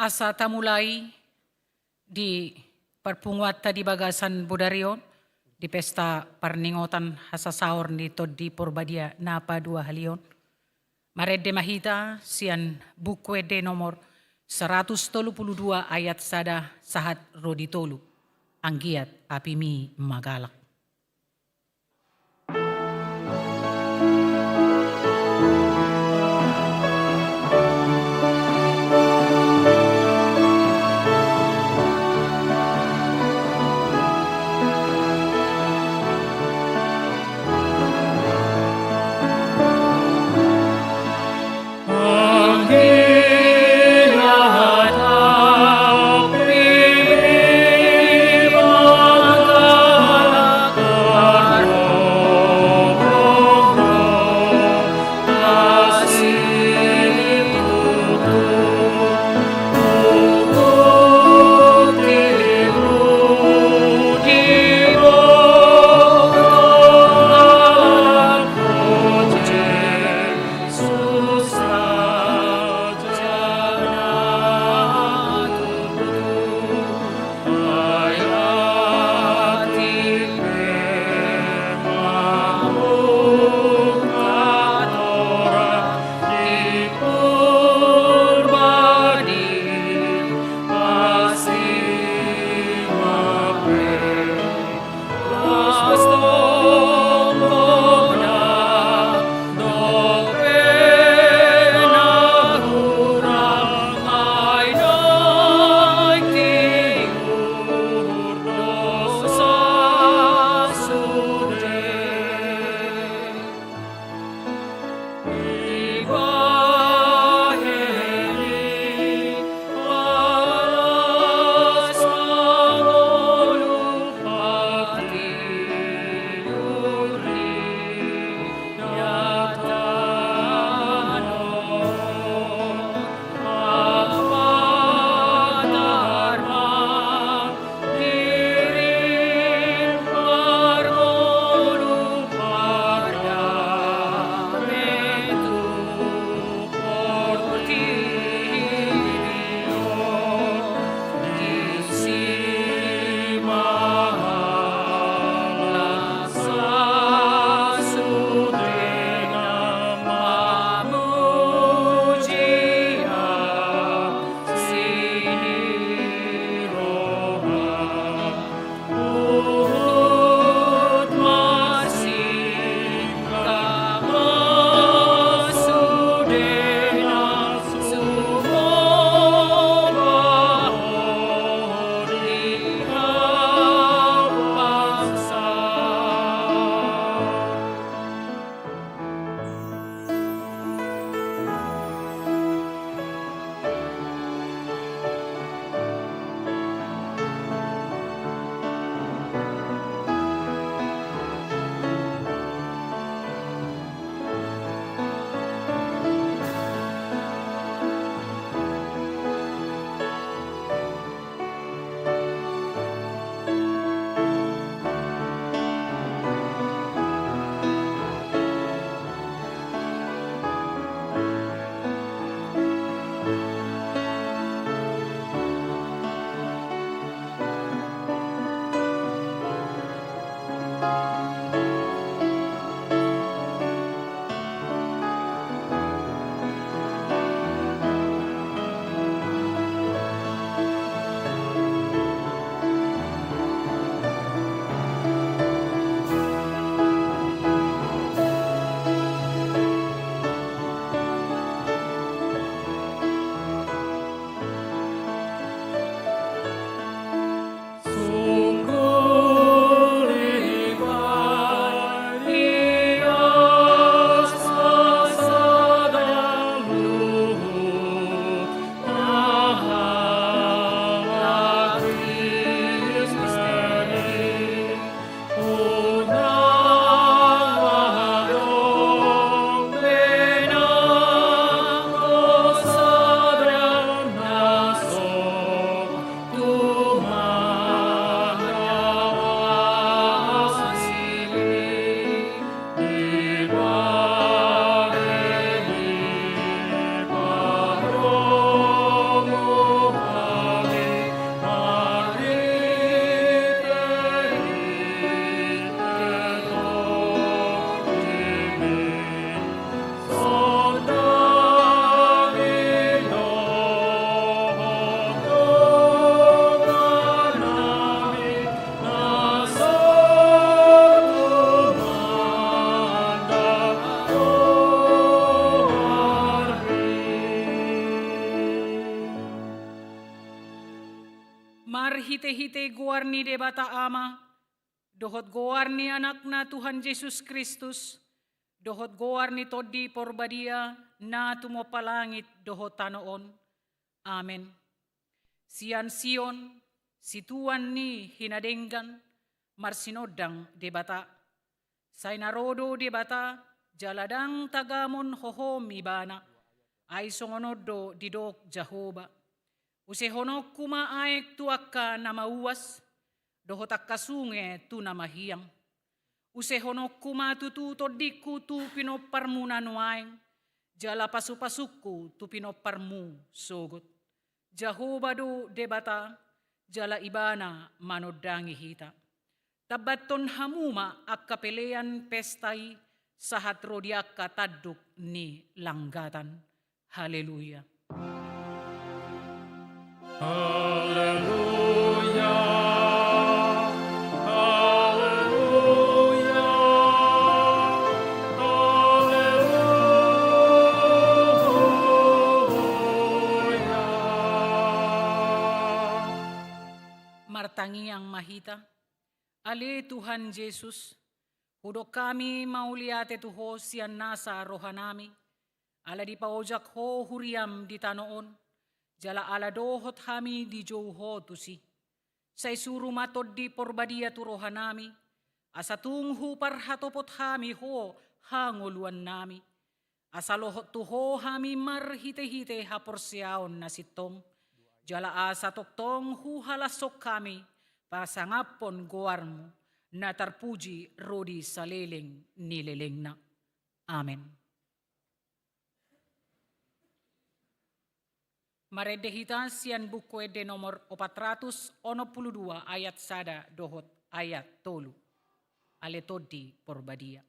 asa tamulai di perpunguat tadi bagasan Budarion di pesta perningotan hasasaur ni Todi Purbadia napa 2 halion. Marede mahita sian bukwe de nomor 132 ayat sada sahat roditolu. Anggiat apimi magalak. marhite-hite guarni debata ama, dohot guarni anakna Tuhan Yesus Kristus, dohot guarni todi porbadia na tumopalangit dohot tanoon. Amen. Sian Sion, situan ni hinadenggan, marsinodang debata. Say narodo debata, jaladang tagamon hohom ibana, ay songonodo didok Jahoba. Usehonok kumaaek tuaka na mauwas, dohotak kasunge tu na mahiyang. Usehonok kumatututo diku tu pinoparmunanuaeng, jala pasupasukku tu pinoparmu sogot. Jahoba do debata, jala ibana manodangi hita. Tabaton hamuma ak kapelean pestai, sahat rodiaka taduk ni langgatan. Haleluya. Haleluya, haleluya, haleluya. Martangi ang mahita, ali Tuhan Yesus, hudok kami mauliate tuho siyan nasa rohanami, ala di paojak ho huriam di tanoon, jala ala dohot hami di jauho tusi. Say suru matod di porbadia tu rohanami, asa tunghu parhatopot hami ho hanguluan nami. Asa lohot tuho hami marhite-hite haporsiaon na sitong, jala asa toktong hu halasok kami, pasangapon goarmo, na tarpuji rodi sa leleng nileleng na. Amen. Maredehita sian buku de nomor 492 ayat sada dohot ayat tolu. Aletodi porbadia.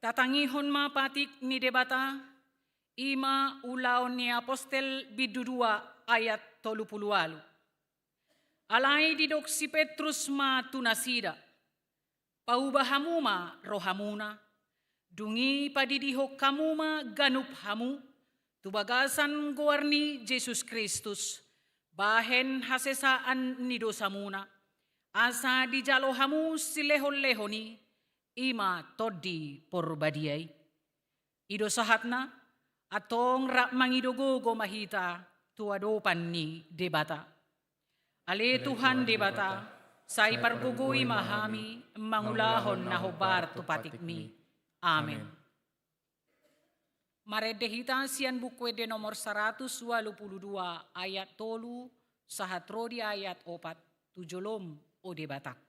Tatangihon mapatik ni debata, ima ulaw ni Apostel bidudua ayat 30. Alay didok si Petrus ma tunasida, paubahamuma rohamuna, dungi padidihok kamuma ganup hamu, tubagasan guarni Jesus Kristus, bahen hasesaan ni dosamuna, asa di jalo hamu silehon-lehoni, ima todi porbadiay. Ido sahatna, atong mangidogogo mahita tuadopan ni debata. Ale Tuhan debata, sa ipargugoy mahami, mangulahon na hobar tupatikmi. Amen. Maredehita sian buku de nomor 182 ayat 3 sahat rodi ayat 4 tujolom o debatakku.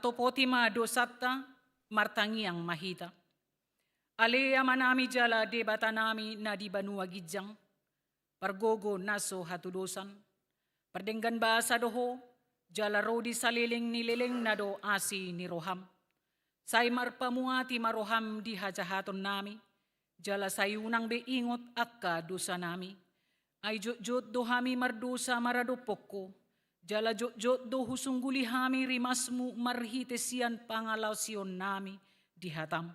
atau potima dosata martangi yang mahita. Alea manami jala debata nami na di banua gijang, pargogo naso hatudosan, perdenggan bahasa doho, jala rodi saliling nililing na do asi ni roham. Say marpamuati maroham di hajahaton nami, jala sayunang beingot akka dosa nami. Ay jot do hami mardosa maradopoko, jala jot do husungguli hami rimasmu marhitesian pangalaw siyon nami di hatam.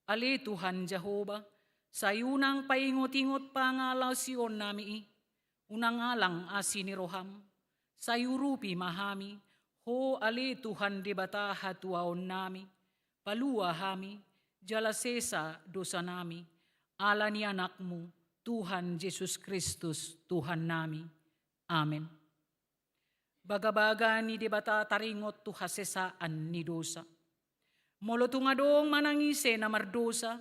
Ale Tuhan Jehovah, sayunang paingot-ingot pangalaw siyon nami unang alang asini roham, sayurupi mahami, ho ale Tuhan debata hatuaon nami, palua hami, jala sesa dosa nami, ala ni anakmu, Tuhan Yesus Kristus, Tuhan nami. Amen. Baga-baga ni debata taringot tu hasesaan ni dosa. Molotong adong manangise na mardosa,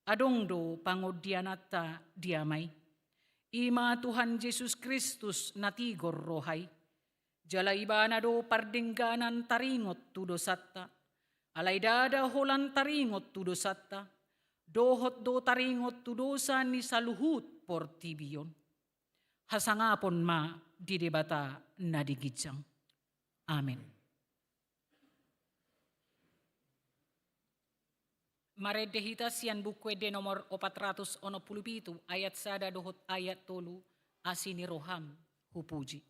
adong do pangodianata diamay. Ima Tuhan Yesus Kristus natigor rohay. Jala iba na do pardengganan taringot tu dosata. Alay dada holan taringot tu dosata. Dohot do taringot tu dosa ni saluhut portibiyon. Hasangapon ma di debata na digijang. Amen. Maredehita sian buku de nomor 487 ayat sada dohot ayat tolu asini roham hupuji.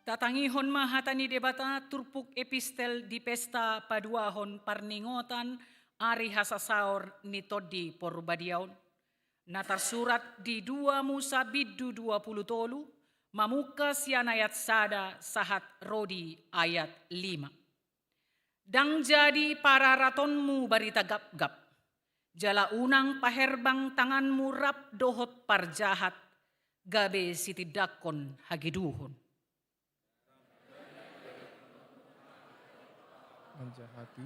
Tatangihon mahata ni debata turpuk epistel di pesta paduahon parningotan ari hasasaor ni todi porbadiaon. Natarsurat di 2 Musa biddu 20 tolu, mamuka sian ayat sada sahat rodi ayat 5. Dang jadi para ratonmu barita gap-gap, jala unang paherbang tanganmu rap dohot parjahat, gabe sitidakon hagiduhon. Menjahati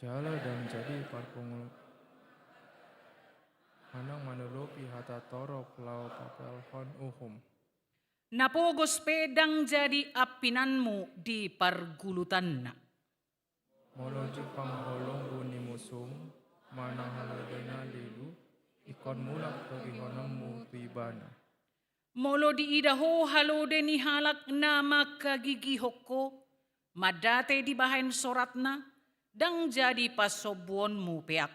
jala dan jadi parpungul hanang manulopi hata torok lau tapel hon uhum. Napogos pedang jadi apinanmu di pargulutanna. Moloji pangholong buni musum manang haladena lilu ikon mulak to ihonammu tuibana. Molo di idaho halode ni halak na makagigihoko, madate di bahain soratna, dang jadi pasobuonmu peak,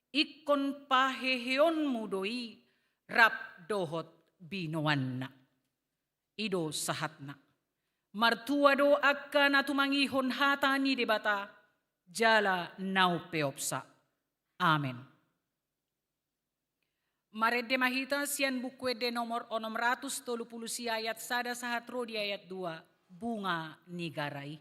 ikon pahehionmu doi, rap dohot binoanna. Ido sahatna, martua do akka natumangihon hata ni debata, jala nau peopsa. Amen. Marede mahita sian buku de nomor 630 si ayat sada sahatro di ayat 2, bunga nigarai.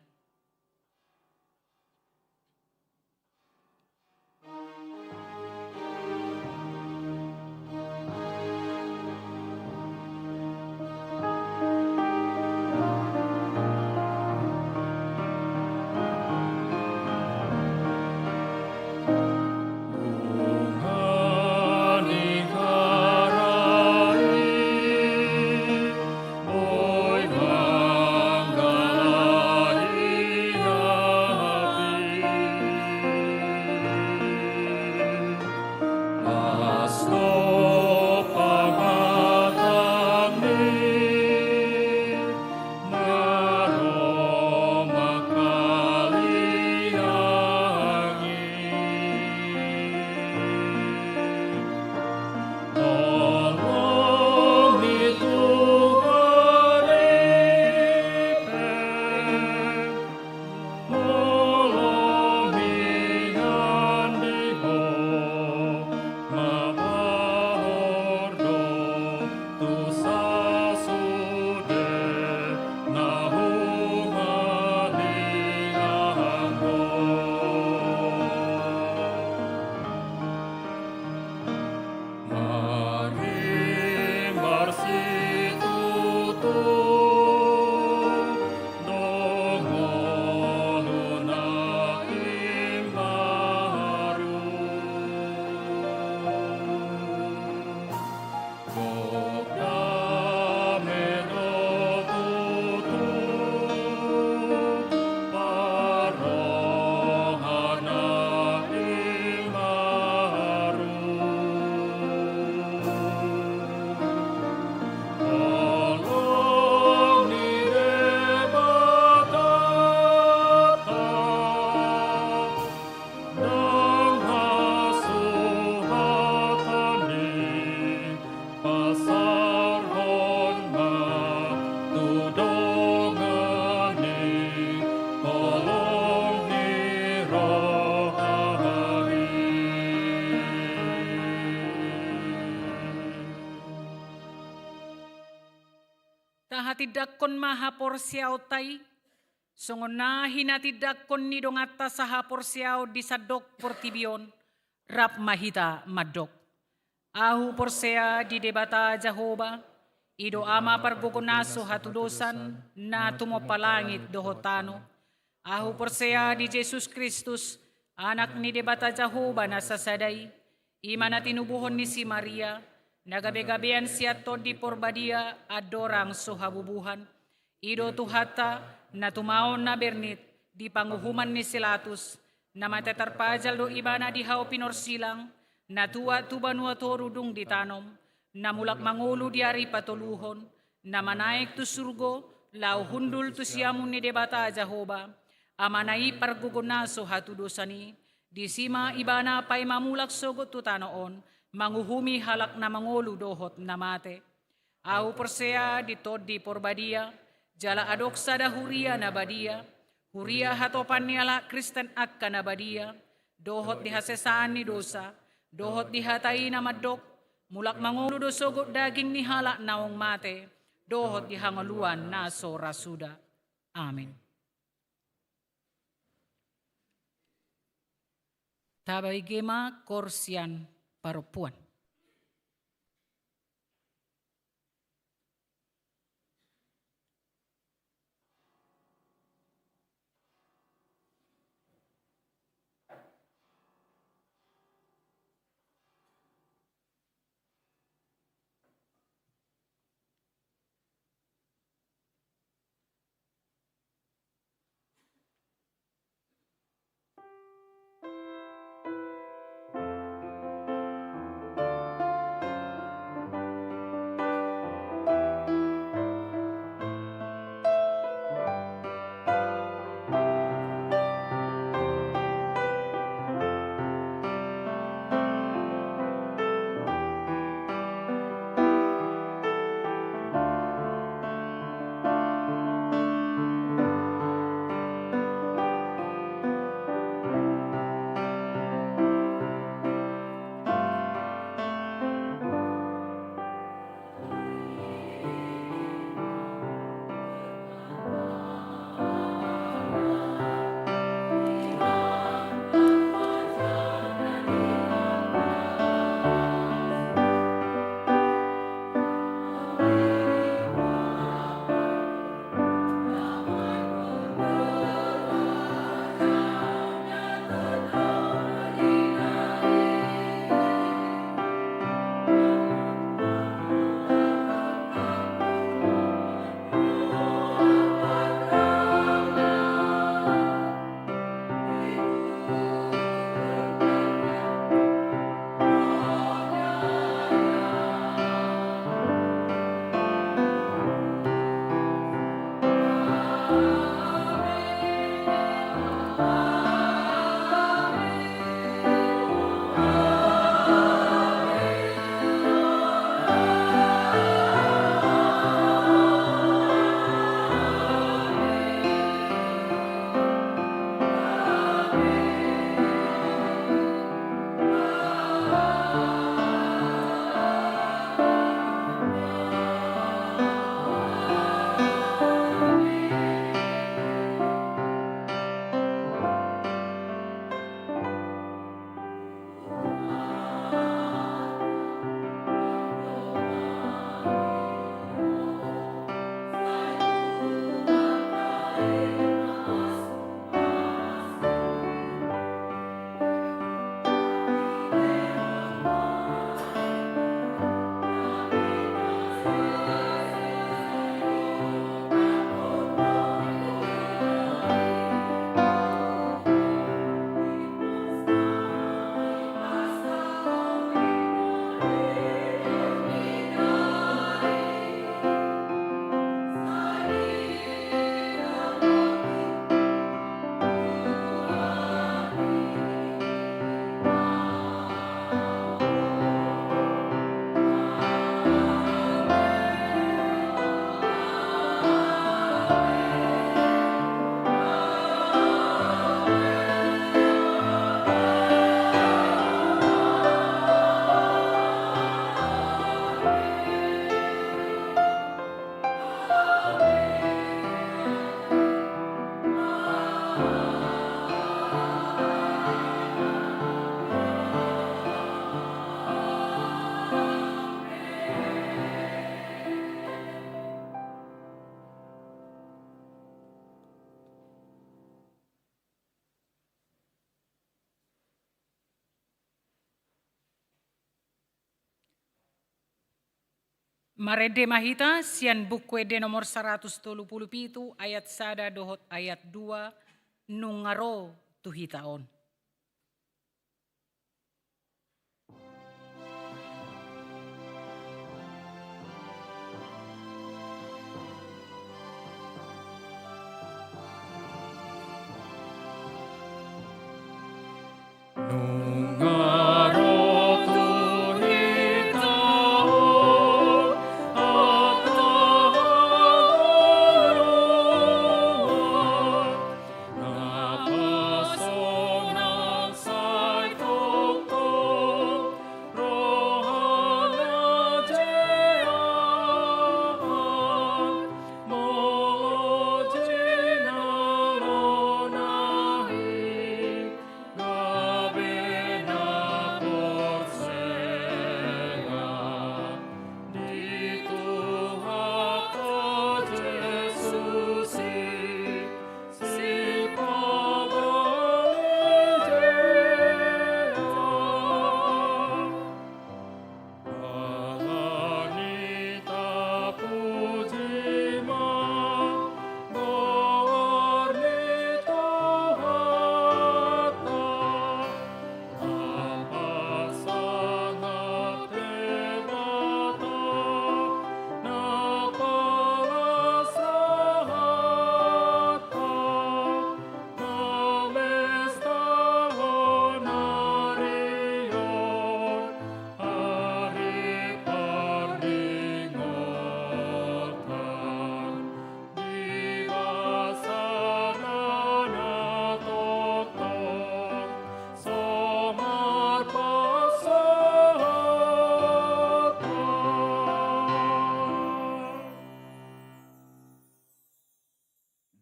matidakkon maha porsiaw tay, songonahi natidakkon ni dongata saha porsiaw di sadok portibion, rap mahita madok. Ahu porsea di debata Jehovah, ido ama pargugunaso hatudosan na tumopalangit dohotano. Ahu porsea di Jesus Kristus, anak ni debata Jehovah na sasaday, ima na tinubuhon ni si Maria, nagabe-gabean siya to di porbadia adorang sohabubuhan. Ido tuhata na tumaon na bernit di panguhuman ni Silatus, na matetarpajal do iba na di hao pinorsilang, na tuwa tubanua to rudung ditanom, na mulak mangulo di ari patuluhon, na manaik tu surgo, lau hundul tu siamun ni debata Jehovah, amanai pargugunaso hatudosani, di sima ibana pay mamulak sogot tu tanoon, manguhumi halak na mangulu dohot na mate. Au persea di todi porbadia, jala adoksa da huria na badia, huria hatopan ni ala Kristen akka na badia, dohot di hasesaan ni dosa, dohot di hatai na madok, mulak mangulu do sogot daging ni halak naong mate, dohot di hangoluan na sorasuda. Amin. Tabay gema korsian parupuan. Marede mahita sian buku de nomor 137 ayat sada dohot ayat 2 nungaro tuhitaon.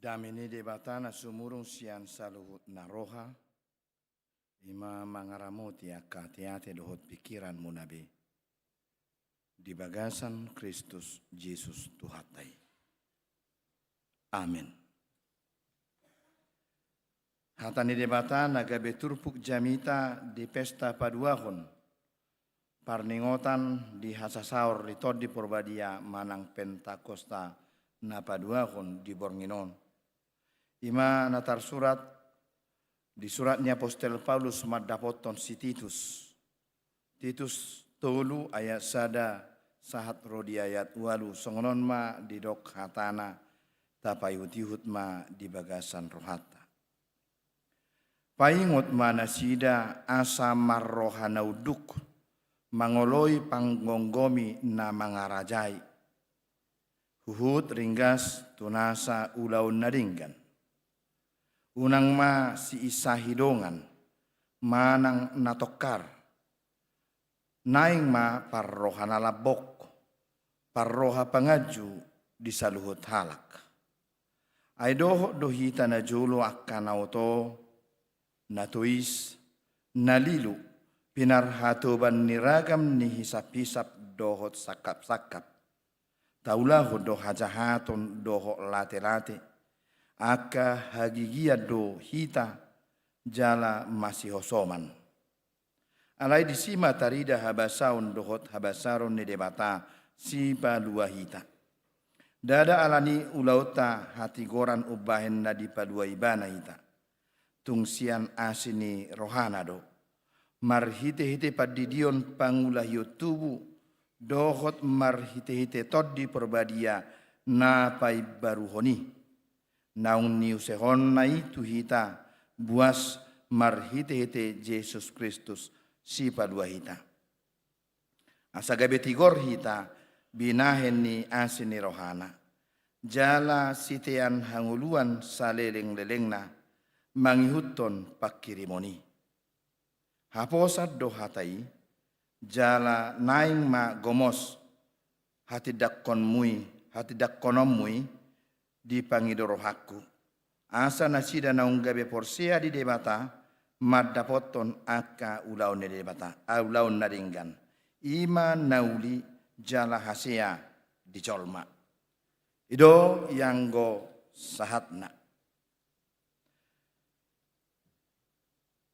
Damini debatana sumurung sian saluhut naroha, ima mangaramoti akatiate dohot pikiran munabe. Di bagasan Kristus Yesus Tuhatai. Amin. Hatani debatana gabe turpuk jamita di pesta paduahon. Parningotan di hasasaur litod di Purbadia manang Pentakosta na paduahon di Bornginon. Ima natar surat di suratnya Apostel Paulus madapoton si Titus. Titus tolu ayat sada sahat rodi ayat walu songonon ma di dok hatana tapayutihut ma di bagasan rohata. Paingot ma nasida asa marrohana uduk mangoloi panggonggomi na mangarajai. Huhut ringgas tunasa ulaun naringgan. Unang ma si isa hidongan, manang natokar. Naing ma parroha nalabok, parroha pangaju di saluhut halak. Ay doho dohita na julo akkanauto, natuis, nalilu, pinarhatuban niragam ni hisap-hisap dohot sakap-sakap. Taulahu do hajahaton doho late-late. Aka hagigia do hita jala masih hosoman. Alai disima tarida habasaun dohot habasaron ni debata sipa dua hita. Dada alani ulauta hati goran ubahen na di padua ibana hita. Tungsian asini rohana do. Marhite-hite padidion pangulahyo tubu dohot marhite-hite tod di perbadia na pai baruhoni. Naung niu sehon na itu hita buas marhite-hite Yesus Kristus si padua hita. Asagabe tigor hita binahen ni asini rohana. Jala sitean hanguluan saleleng-lelengna mangihuton pakirimoni. Haposat do hatai jala naing ma gomos hati dakkonom mui di pangidoro hakku. Asa nasida naunggabe porsea di debata madapoton aka ulaun di debata ulaun naringgan. Ima nauli jala hasea di colma. Ido yang go sahatna.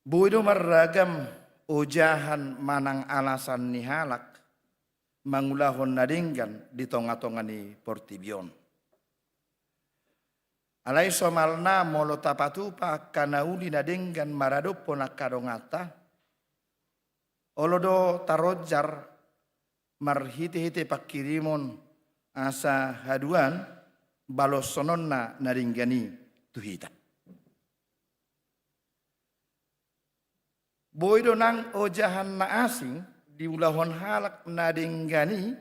Buido marragam ujahan manang alasan nihalak mangulahon nadinggan di tonga-tonga ni portibion. Alai somalna molo tapatupa kanauli nadinggan maradopo nakadongata. Olodo tarojar marhite-hite pakirimon asa haduan balos sononna nadinggani tuhita. Boydo nang ojahan na asing di ulahon halak nadinggani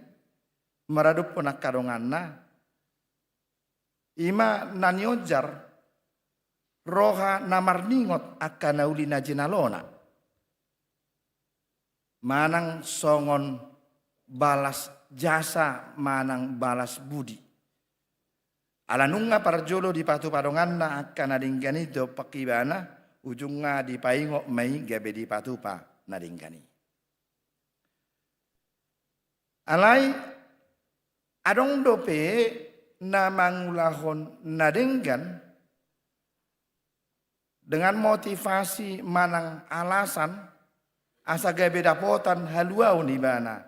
maradup nakadonganna ima nanyojar roha namarningot akan nauli na jinalona manang songon balas jasa manang balas budi alanunga parjolo di patu padonganna akan nadinggani do pakibana ujungnya di paingo mai gabe di patupa nadinggani. Alai adong dope na mangulahon nadinggan dengan motivasi manang alasan asa gabe dapotan haluau ni bana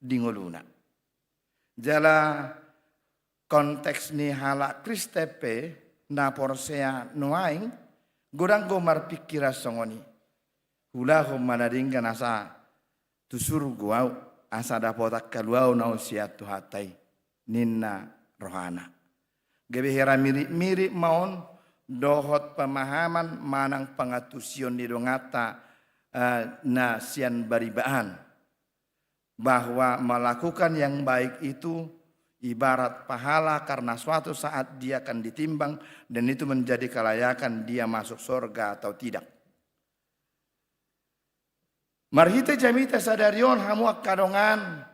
dingoluna. Jala konteks ni hala kristepe na porsea noaing godang gomar pikira songoni. Hula ho manadinggan asa tusur guau asa dapotak kaluau na usia tuhatai ninna rohana. Gabe hera mirip-mirip maon dohot pemahaman manang pengatusion di dongata na sian baribaan. Bahwa melakukan yang baik itu ibarat pahala karena suatu saat dia akan ditimbang dan itu menjadi kelayakan dia masuk surga atau tidak. Marhite jamita sadarion hamuak kadongan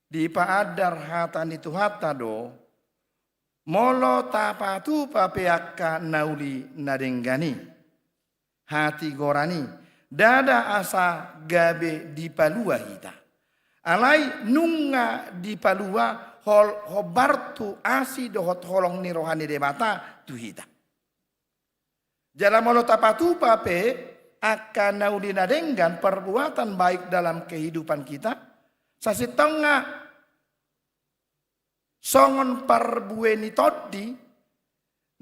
di paadar hatan itu hatado molo tapatu papeaka nauli nadenggani hati gorani dada asa gabe di palua hita alai nunga di palua hobartu asi dohot holong ni rohani debata tu hita jala molo tapatu pape akan nauli nadenggan perbuatan baik dalam kehidupan kita sasitongga songon parbueni toddi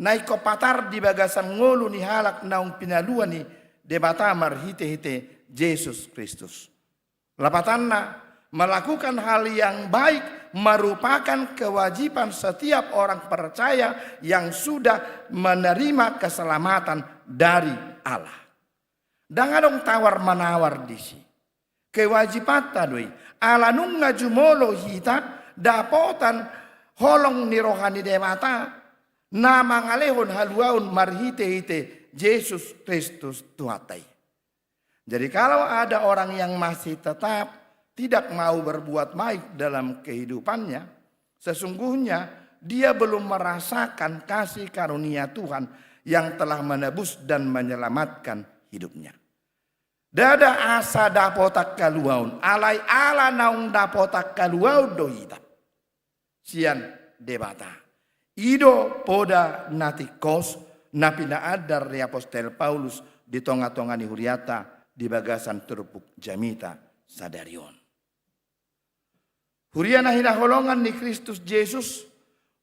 naiko patar di bagasan ngolu ni halak naung pinalua ni debata marhite-hite Yesus Kristus. Lapatanna melakukan hal yang baik merupakan kewajiban setiap orang percaya yang sudah menerima keselamatan dari Allah. Dangadong tawar manawar disi. Kewajiban tadui ala nunga jumolo hita dapotan holong ni rohani demata na mangalehon haluaun marhite-hite Yesus Kristus tuhatai. Jadi kalau ada orang yang masih tetap tidak mau berbuat baik dalam kehidupannya, sesungguhnya dia belum merasakan kasih karunia Tuhan yang telah menebus dan menyelamatkan hidupnya. Dada asa dapotak kaluaun, alai ala naung dapotak kaluaun dohita. Sian debata. Ido poda natikos napina adar di apostel Paulus di tonga-tonga ni huriata di bagasan terpuk jamita sadarion. Huriana hina holongan ni Kristus Yesus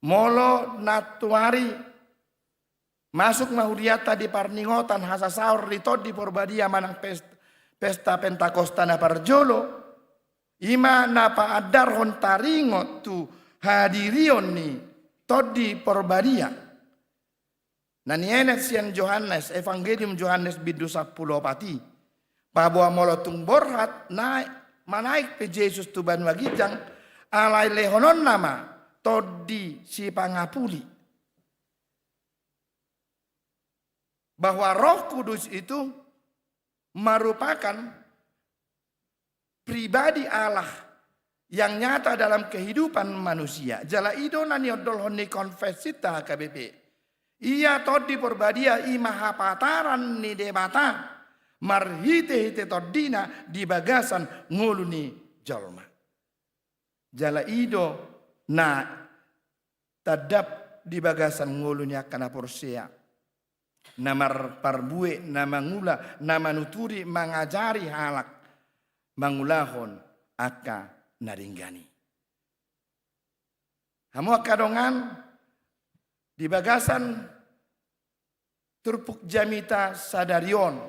molo natuari masuk na huriata di parningotan hasasaur ritod di porbadia manang pesta Pentakosta na parjolo ima napa adar hon taringot tu hadirion ni todi porbadia nanienet sian Johannes Evangelium Johannes bidu 10 pati pabua molotung borhat naik manaik pe Yesus tuban wagijang alai lehonon nama todi si pangapuli bahwa Roh Kudus itu merupakan pribadi Allah yang nyata dalam kehidupan manusia. Jala ido nani odol honi konfesita KBP. Ia todi porbadia imaha pataran ni debata marhite-hite todina di bagasan nguluni jalma. Jala ido na tadap di bagasan ngulunya kana porsea. Namar parbue, nama ngula, nama nuturi mangajari halak. Mangulahon aka naringgani. Hamu kadongan di bagasan turpuk jamita sadarion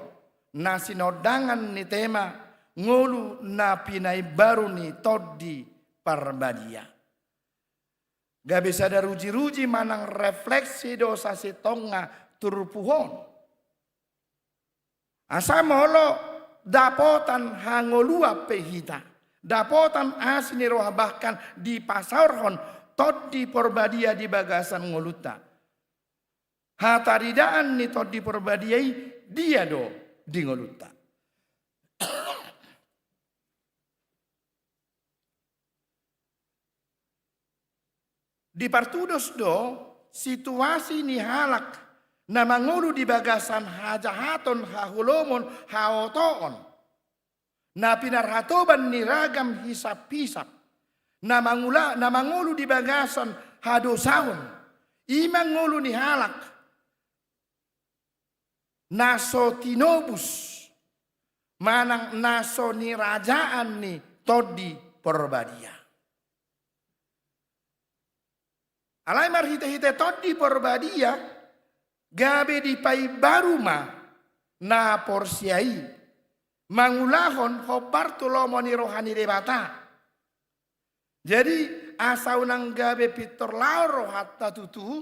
na sinodangan ni tema ngulu na pinay baru ni toddi parbadia. Gabi sadar ruji-ruji manang refleksi dosa sitonga turpuhon. Asa molo dapotan hangolua pehita. Dapotan asini roh bahkan di pasarhon toddi porbadia di bagasan ngoluta. Hataridaan ni toddi porbadiai dia do di ngoluta. Di partudos do situasi ni halak na mangulu di bagasan hajahaton hahulomon haotoon na pinarhatoban ni ragam hisap-hisap na mangulu di bagasan hadosaon imang ngulu ni halak naso tinobus manang naso ni rajaan ni toddi porbadia. Alay marhite-hite toddi porbadia gabe di pai baruma na porsiai mangulahon hobartulomo ni rohani debata. Jadi asau nang gabe pitor lauro hatta tutu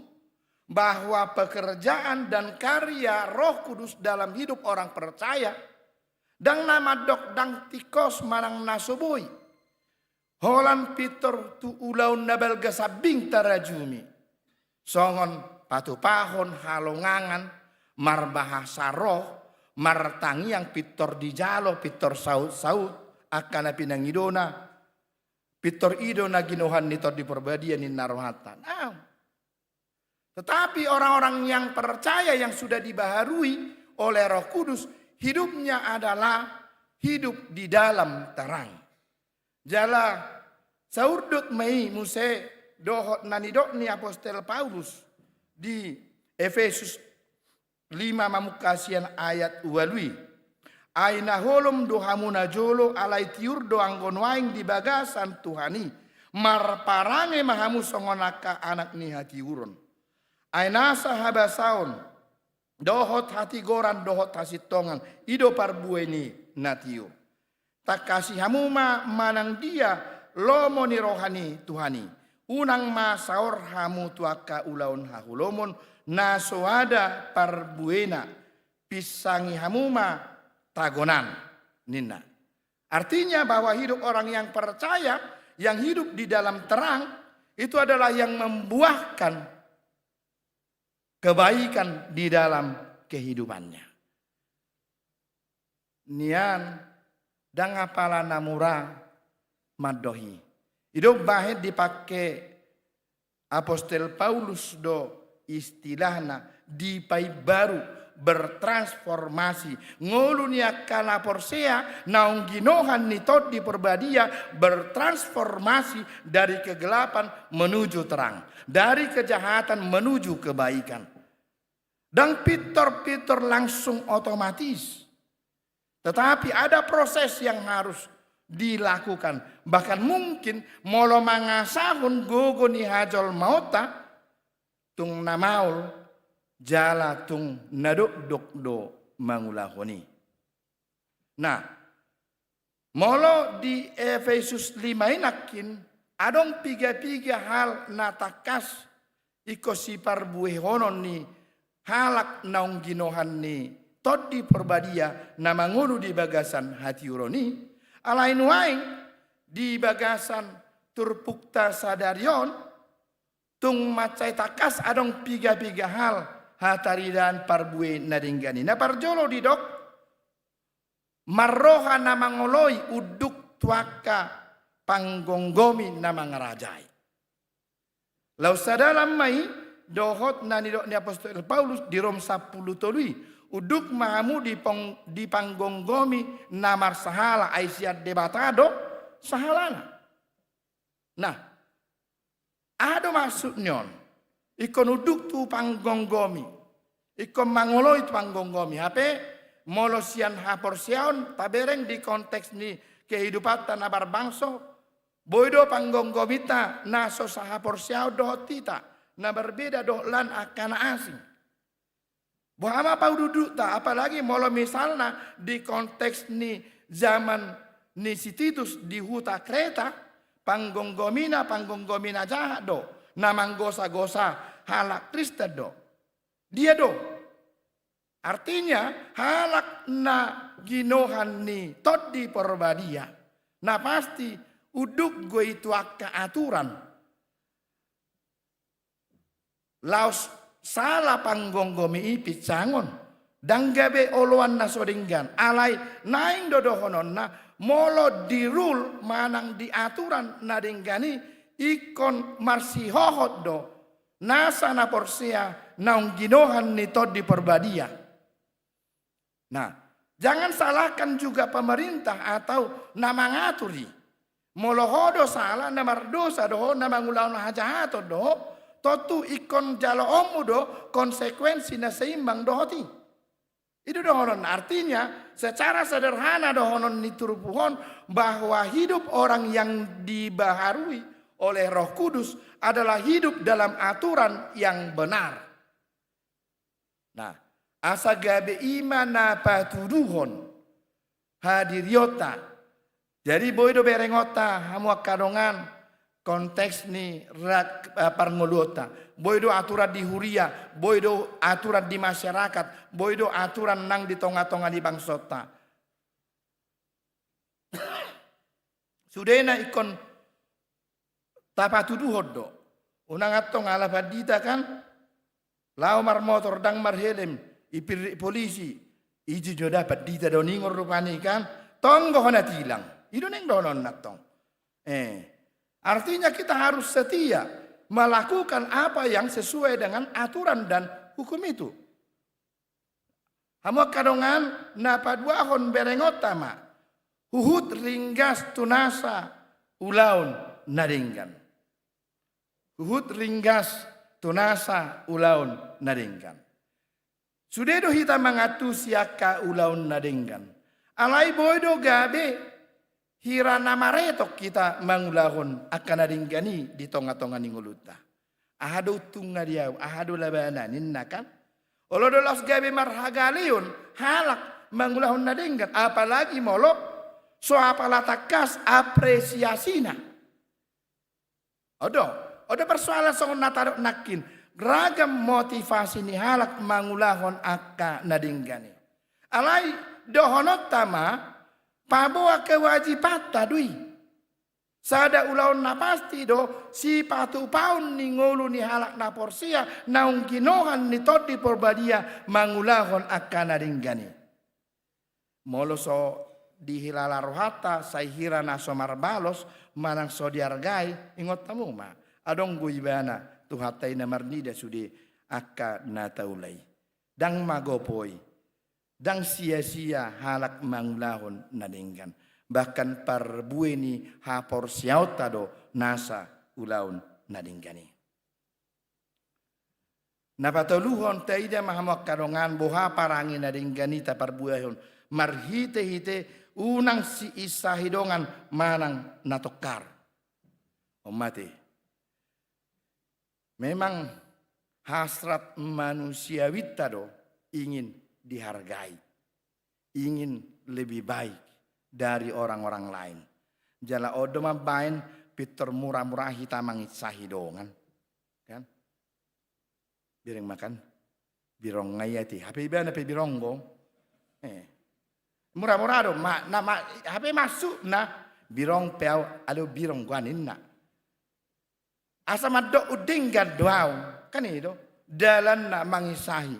bahwa pekerjaan dan karya Roh Kudus dalam hidup orang percaya dang nama dok dang tikos marang nasoboi. Holan pitor tu ulaun nabal gasabing tarajumi. Songon patupahon halongangan marbahasa roh martangi yang pitor di jalo pitor saut-saut akana pinangidona pitor idona ginohan nitor di perbadian ni narohatan. Tetapi orang-orang yang percaya yang sudah dibaharui oleh Roh Kudus hidupnya adalah hidup di dalam terang. Jala saurdut mei muse dohot nanidok ni Apostel Paulus di Efesus 5 mamukasian ayat ualui. Aina holom dohamuna jolo alai tiur do anggon waing di bagasan Tuhani. Marparange mahamu songonaka anak ni hati urun. Aina sahabasaon dohot hati goran dohot hasitongan ido parbueni natiu. Tak kasih hamuma manang dia lomo ni rohani Tuhani. Unang masaor hamu tuaka ulaun hahulomon nasoada parbuena pisangi hamuma tagonan nina. Artinya bahwa hidup orang yang percaya, yang hidup di dalam terang itu adalah yang membuahkan kebaikan di dalam kehidupannya. Nian dan ngapala namura madohi. Itu bahit dipakai Apostel Paulus do istilahna dipai baru bertransformasi. Ngolunia kala porsea naung ginohan ni tot di perbadia bertransformasi dari kegelapan menuju terang. Dari kejahatan menuju kebaikan. Dan pitor-pitor langsung otomatis. Tetapi ada proses yang harus dilakukan. Bahkan mungkin molo mangasahun gogo ni hajol mauta tung namaul jala tung naduk dok do mangulahoni. Nah, molo di Efesus 5 inakin adong piga-piga hal natakas ikosi parbuehonon ni halak naung ginohan ni todi perbadia nama ngulu di bagasan hati uroni alain waing di bagasan turpukta sadarion tung macai takas adong piga-piga hal hataridan parbue nadinggani na parjolo di dok marroha nama ngoloi uduk tuaka panggonggomi nama ngarajai lau sadalam mai dohot nani dok ni Apostol Paulus di Rom 10 tolui uduk mahamu di panggonggomi namar sahala aisyat debatado sahalana. Nah, ada maksudnya ikon uduk tu panggonggomi. Ikon mangoloi tu panggonggomi. Hape molosian haporsiaon tabereng di konteks ni kehidupan tanabar bangso Boido panggonggomita naso saha porsiao doh tita. Na berbeda doh lan akan asing. Bahama pau duduk tak, apalagi molo misalnya di konteks ni zaman ni si Titus di huta Kreta, panggonggomina jahat do, namang gosa-gosa halak Kristen do. Dia do. Artinya halak na ginohan ni tot di porbadia. Nah pasti uduk gue itu akka aturan. Laos salah panggonggomi ipit sangon. Dan gabe oloan na sodinggan. Alai naing dodohonon na molo dirul manang di aturan na dinggani ikon marsi hohot do. Nasa na porsia naung ginohan ni tot di perbadia. Nah, jangan salahkan juga pemerintah atau nama ngaturi. Molohodo salah namar dosa do namang ulang hajahato do. Totu ikon jalo omu do konsekuensi na seimbang dohoti. Itu dohonon artinya secara sederhana dohonon niturupuhon bahwa hidup orang yang dibaharui oleh Roh Kudus adalah hidup dalam aturan yang benar. Nah, asa gabe imana patuduhon hadiriota. Jadi boido berengota hamuak kadongan konteks ni parngolota. Boido aturan di huria, boido aturan di masyarakat, boido aturan nang di tonga-tonga di bangsota. Sudena ikon tapatuduhon do. Unang atong ala badita kan, lao mar motor dang mar helm, ipir polisi, iji jo dapat dita do ningor rupani kan, tonggo hona tilang. Itu neng donon natong. Artinya kita harus setia melakukan apa yang sesuai dengan aturan dan hukum itu. Hamu kadongan napaduahon berengotama. Huhut ringgas tunasa ulaun naringgan. Huhut ringgas tunasa ulaun naringgan. Sudedo hita mangatu siaka ulaun naringgan. Alai boido gabe hira namaretok kita mangulahon akan adinggani di tonga-tonga ninguluta. Ahado tunga dia, ahado labana ninna kan. Olodolos gabe marhagaliun halak mangulahon nadinggan. Apalagi molo so apalatakas apresiasina. Odo persoalan song natarok nakin. Ragam motivasi ni halak mangulahon akka nadinggani. Alai dohonot tama pabawa kewajiban tadui. Sada ulaun na pasti do si patu paun ni ngolu ni halak na porsia naung ginohan ni tot di porbadia mangulahon akan naringgani. Moloso di hilala rohata say hira na somarbalos manang so diargai ingot tamu ma. Adong guibana tuhatai na marnida sudi akka na taulay. Dang magopoi. Dang sia-sia halak mangulahon nadinggan. Bahkan parbueni hapor siauta do nasa ulaun nadinggani. Napatuluhon taida mahamok kadongan boha parangi nadinggani ta parbuahon. Marhite-hite unang si isa hidongan manang natokar. Mati. Memang hasrat manusiawi do ingin dihargai. Ingin lebih baik dari orang-orang lain. Jala odo mabain pitor murah-murah hitamang itsahi dongan. Kan? Bireng makan. Birong ngayati. HP iba na pe bironggo. Murah-murah do. HP masuk na. Birong peaw. Alo birong guanin na. Asa madok uding gadwaw. Kan itu. Dalan na mangisahi.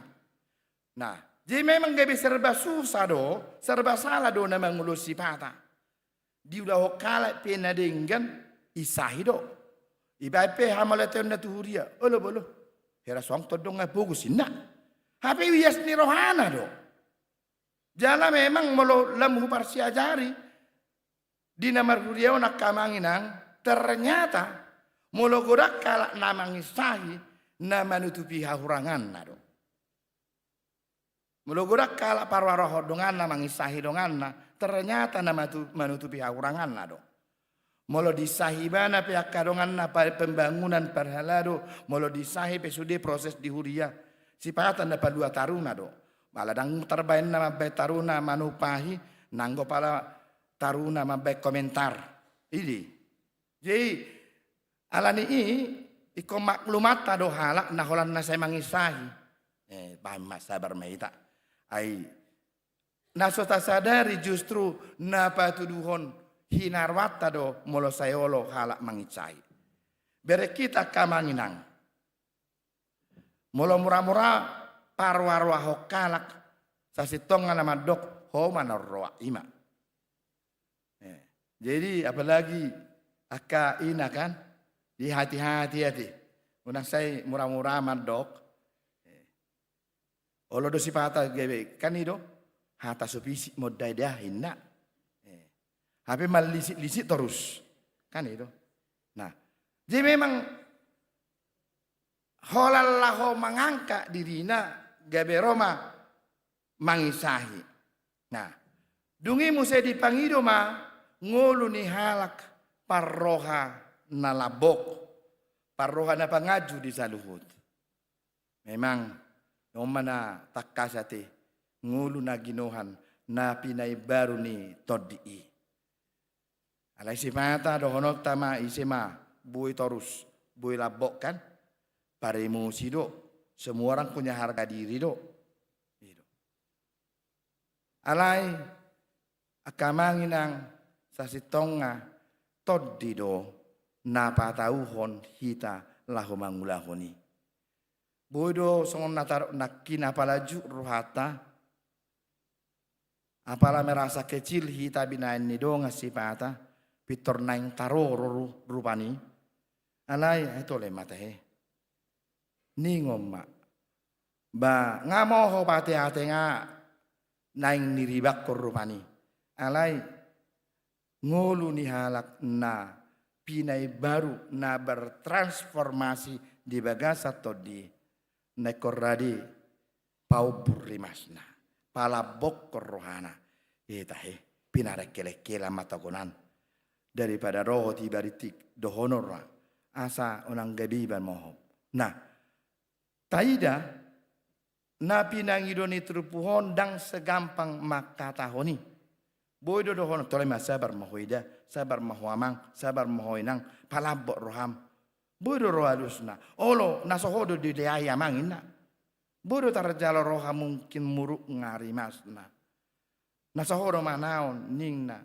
Nah. Jadi memang gabi serba susah do, serba salah do na mangulusi pata. Di udah hokala pena dengan isahi do. Ibai pe hamalaton na tuhuria. Olo bolo. Hera song todong nga bugusin na. Hape wiyas ni rohana do. Jala memang molo lamu parsiajari. Di namar huriaw nakamanginang. Ternyata molo godak kalak namang isahi na manutupi hahurangan na do. Mulugurak kalak parwaroh dongan na mangisahi dongan na ternyata na manutupi hakurangan na do. Molo disahi bana pe akadongan na pembangunan perhalado, molo disahi pe sude proses di huria. Sipatan dapat 2 taruna do. Maladang terbain nama be taruna manupahi, nanggo pala taruna mabe komentar. Ini. Jadi alani iko maklumata do halak naholan na saya mangisahi. Paham sabar maita. Ai nasota sadari justru napa tuduhon hinarwata do molo sayolo halak mangicai. Bere kita kamanginang. Molo mura-mura parwarwa hokalak sasitonga nama dok ho manorroa ima. Jadi apalagi aka ina kan di hati-hati. Unang saya mura-mura mandok. Olo do sipata gebe kan ido hata supisi modai dia hinna. Tapi mal lisik terus. Kan itu. Nah, jadi memang holallaho mengangkat dirina gabe Roma mangisahi. Nah, dungi musa dipangido ma ngulu ni halak parroha nalabok. Parroha na pangaju di saluhut. Memang nomana takasate ngulu na ginohan na pinay baru ni todii. Alay si mata dohonok tama isema buy torus buy labok kan paremu sido semua orang punya harga diri do. Alay akamanginang sasitonga toddi do na patauhon hita lahu mangulahoni. Bodo songon natar nakin apalaju rohata apala merasa kecil hita binain nido ngasih pata pitor naing taro rupani alai itu le mata ni ngomma ba ngamoho pate ate nga naing niribak kor rupani alai ngolu ni halak na pinai baru na bertransformasi di bagasa todi nekoradi pau burrimasna pala bokor rohana itahe pinarekele-kela matagonan daripada roho tibaritik dohonora asa onang gabiban moho. Nah, taida na pinangidoni trupuhon dang segampang makatahoni. Boydo dohon tolema sabar mahoida, sabar mahoamang, sabar mahoinang palabok roham. Bodo roh halusna. Olo nasohodo di leaya mangina. Bodo tarjalo roha mungkin muruk ngarimasna. Nasohodo manaon ningna.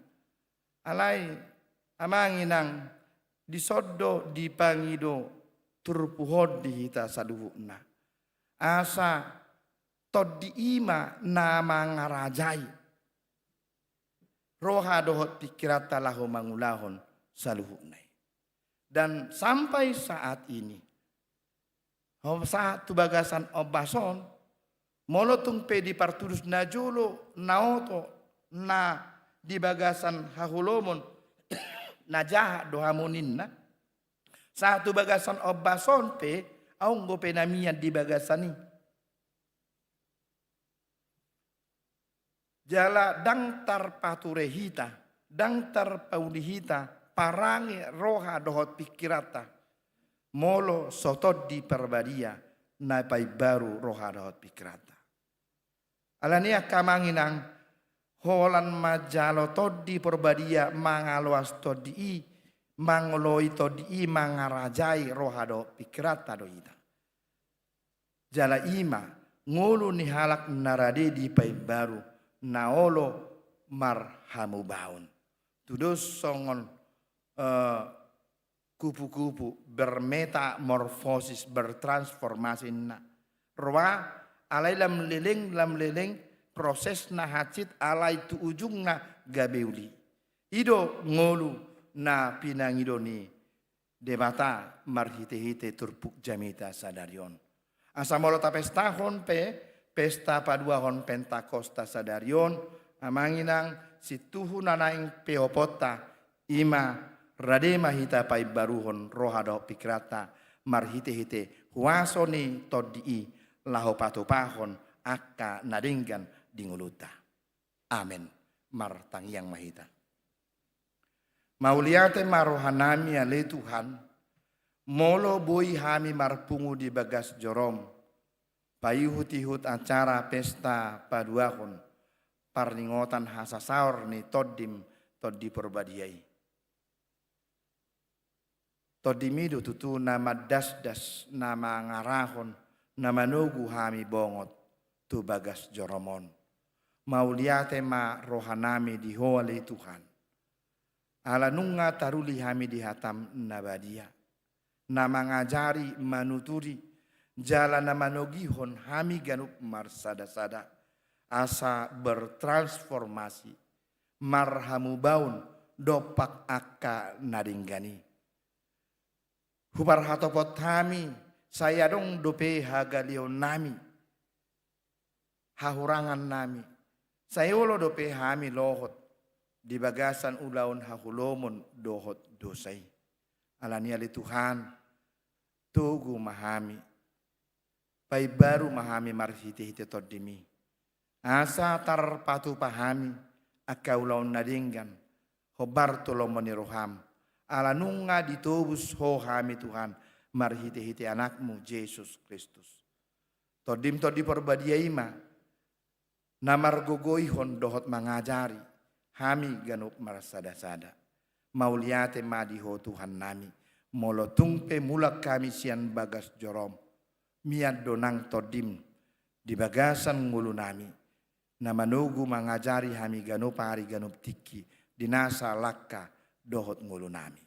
Alai amanginang disodo dipangido turpuhod dihita saduhuna. Asa tod diima nama ngarajai. Roha dohot pikirata lahu mangulahon saluhuna. Dan sampai saat ini, saat tu bagasan obason, molotung pedi partudus najolo naoto na di bagasan hahulomon najaha dohamunin na. Saat tu bagasan obason pe, aunggo penamian di bagasani. Jala dang tarpaturehita, dang tarpaulihita, parangi roha dohot pikirata molo sotod di perbadia napai baru roha dohot pikirata alania kamanginang holan majalo todi perbadia mangaloas todi mangoloi todi mangarajai roha dohot pikirata doita jala ima ngulu ni halak narade di pai baru naolo marhamu baun tudos songon kupu-kupu bermetamorfosis bertransformasi na roa alai lam leleng proses na hacit alai tu ujung na gabeuli ido ngolu na pinangido ni debata marhite-hite turpuk jamita sadarion asamolo tapestahon pe pesta paduahon pentakosta sadarion amanginang situhu nanaing peopota ima radema hita pai baruhon rohado pikrata marhite-hite huasoni todii laho patupahon akka nadenggan dinguluta. Amen. Martangiang mahita. Mauliate marohanami ale Tuhan, molo boi hami marpungu di bagas jorom, payuhut-ihut acara pesta paduakon, parningotan hasasaur ni toddim toddi perbadiai. Toddimido tutu nama dasdas nama ngarahon, nama nugu hami bongot tu bagas joromon. Mauliate ma rohanami di hoale Tuhan. Ala nunga taruli hami di hatam nabadia. Nama ngajari manuturi jalan nama nogihon hami ganup marsada-sada. Asa bertransformasi marhamu baun dopak akka nadinggani. Hubar hatopot hami saya dong dope hagalion nami. Hahurangan nami. Saya ulo dope hami lohot. Di bagasan ulaun hahulomon dohot dosai. Alania li Tuhan, tugu mahami. Pai baru mahami marhiti-hiti toddimi. Asa tarpatu pahami, akka ulaun nadinggan. Hobar tolomoni roham. Ala nunga ditubus ho hami Tuhan, marhiti-hiti anakmu Yesus Kristus. Toddim toddi perbadiaima, namar gogoihon dohot mangajari. Hami ganup marasada-sada. Mauliate madiho Tuhan nami. Molo tungpe mulak kami sian bagas jorom. Miad donang todim. Di bagasan ngulu nami. Nama nugu mangajari hami ganup hari ganup tiki. Dinasa lakka dohot ngulu nami.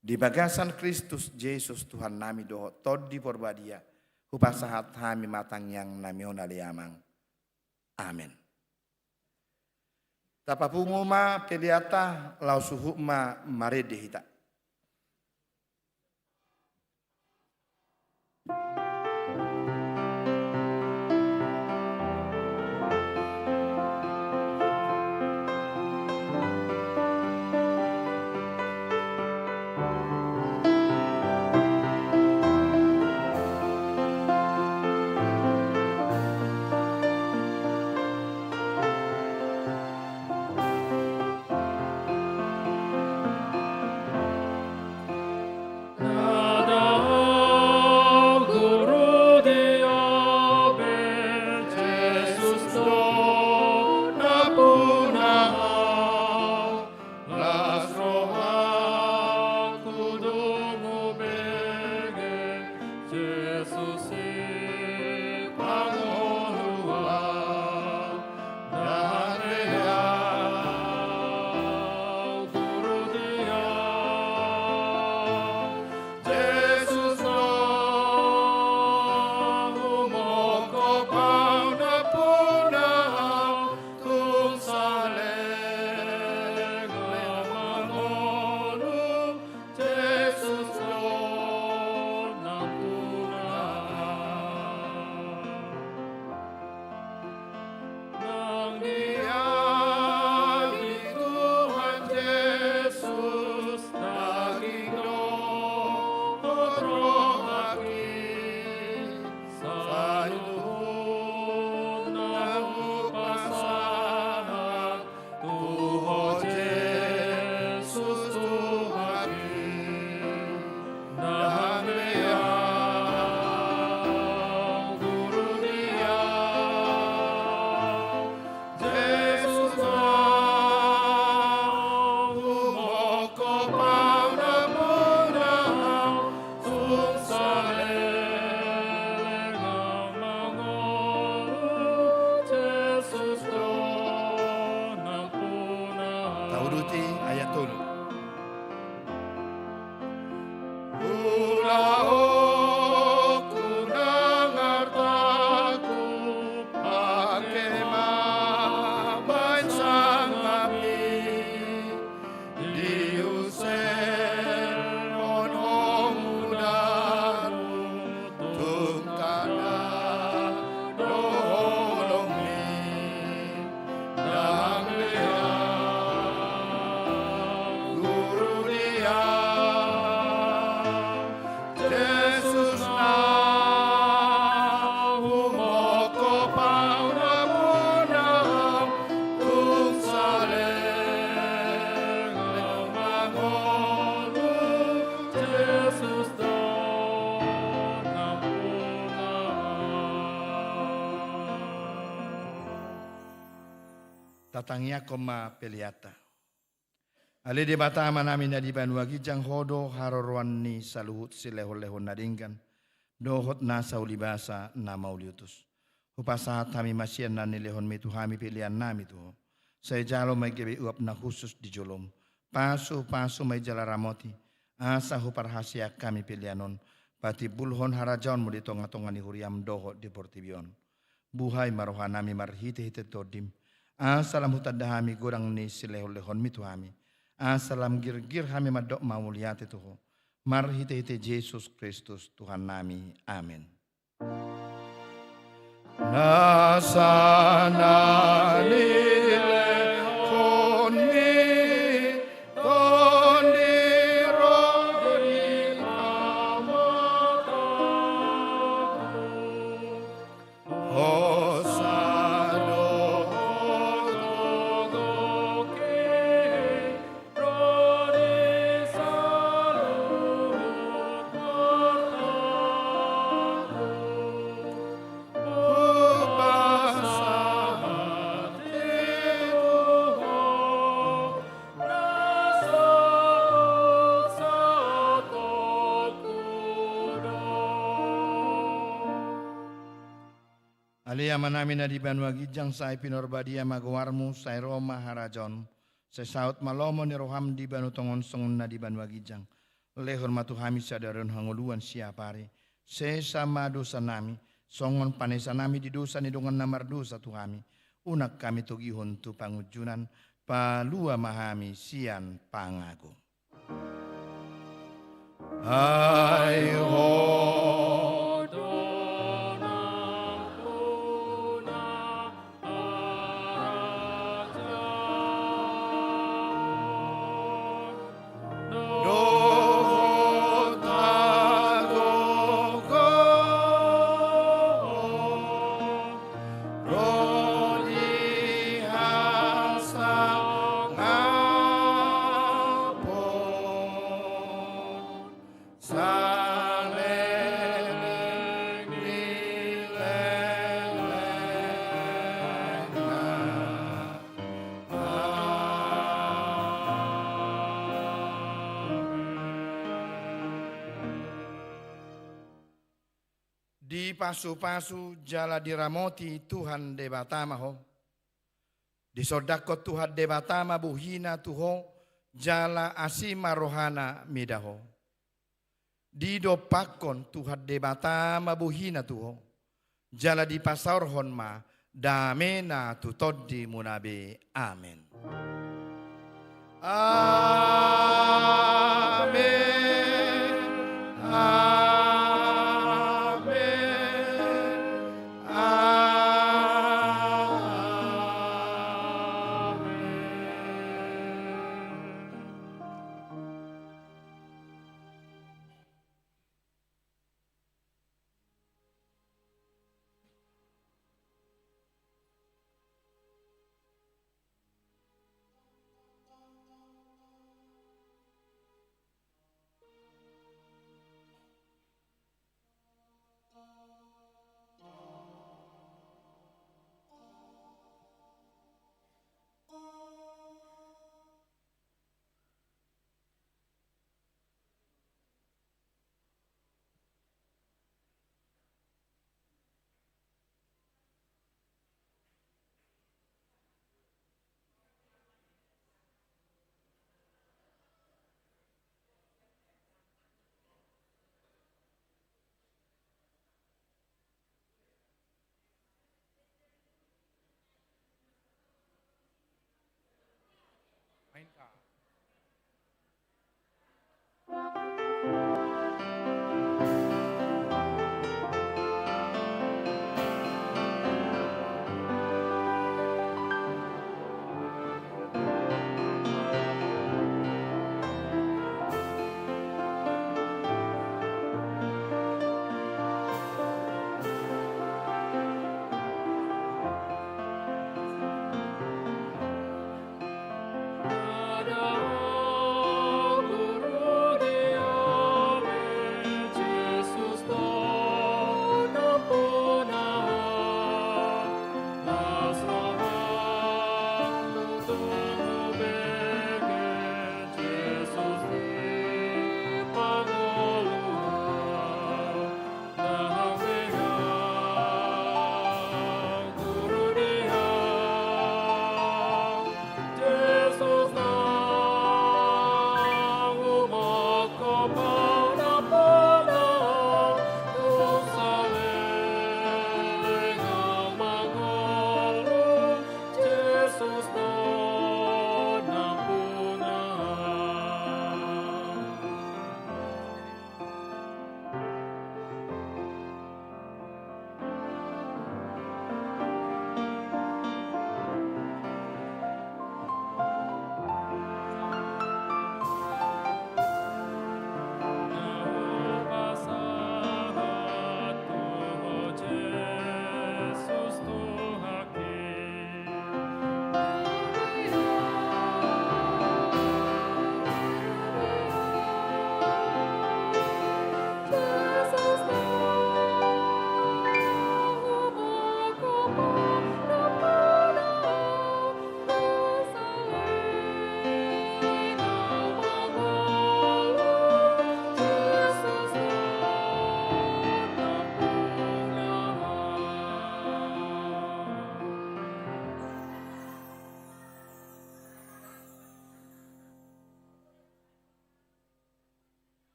Di bagasan Kristus Yesus Tuhan nami dohot toddi porbadia. Hupasahat hami matang yang namion aliamang. Amin. Tapapungu ma peliata lau suhu ma marede hita. tatangnya koma peliata. Ali di batama namin na di banwagi jang hodo harorwan ni saluhut silehon-lehon nadingkan. Dohot na sa ulibasa na mauliutus. Hupasahat kami masyan na nilehon mi tuhami pilihan nami tuho. Sa jalo may gabi uap na khusus di jolom. Paso may jalaramoti. Asa huparhasya kami pilihanon. Pati bulhon harajaon mo dito nga tonga ni huriam dohot di portibion. Buhay marohan nami marhite-hite todim. Asalam hutadahami gorang ni silehon-lehon mi tuhami. Asalam gir-gir kami madok mauliate tuho. Marhite-hite Yesus Kristus Tuhan nami. Amin. Nasana nilehon mi tondiro di kamataku. Hosano Aliyaman namin na di banwagijang sa ipinorbadia magawarmo sa Roma harajon. Sa saut malomo ni roham di banutongon songon na di banwagijang. Lehon matuhami sa daron hanguluan siya pare. Se sama dosa nami. Songon panesa nami di dosa ni dongan namar dosa tuhami. Unak kami tugihon tu pangujunan. Palua mahami sian pangago. Ay ho. Di pasu-pasu jala diramoti Tuhan debatama ho. Di sodako Tuhan debatama buhina tuho jala asima rohana midaho. Di dopakon Tuhan debatama buhina tuho jala di pasaurhon ma damena tutoddi munabe. Amin. Amin. Amin. Main ka.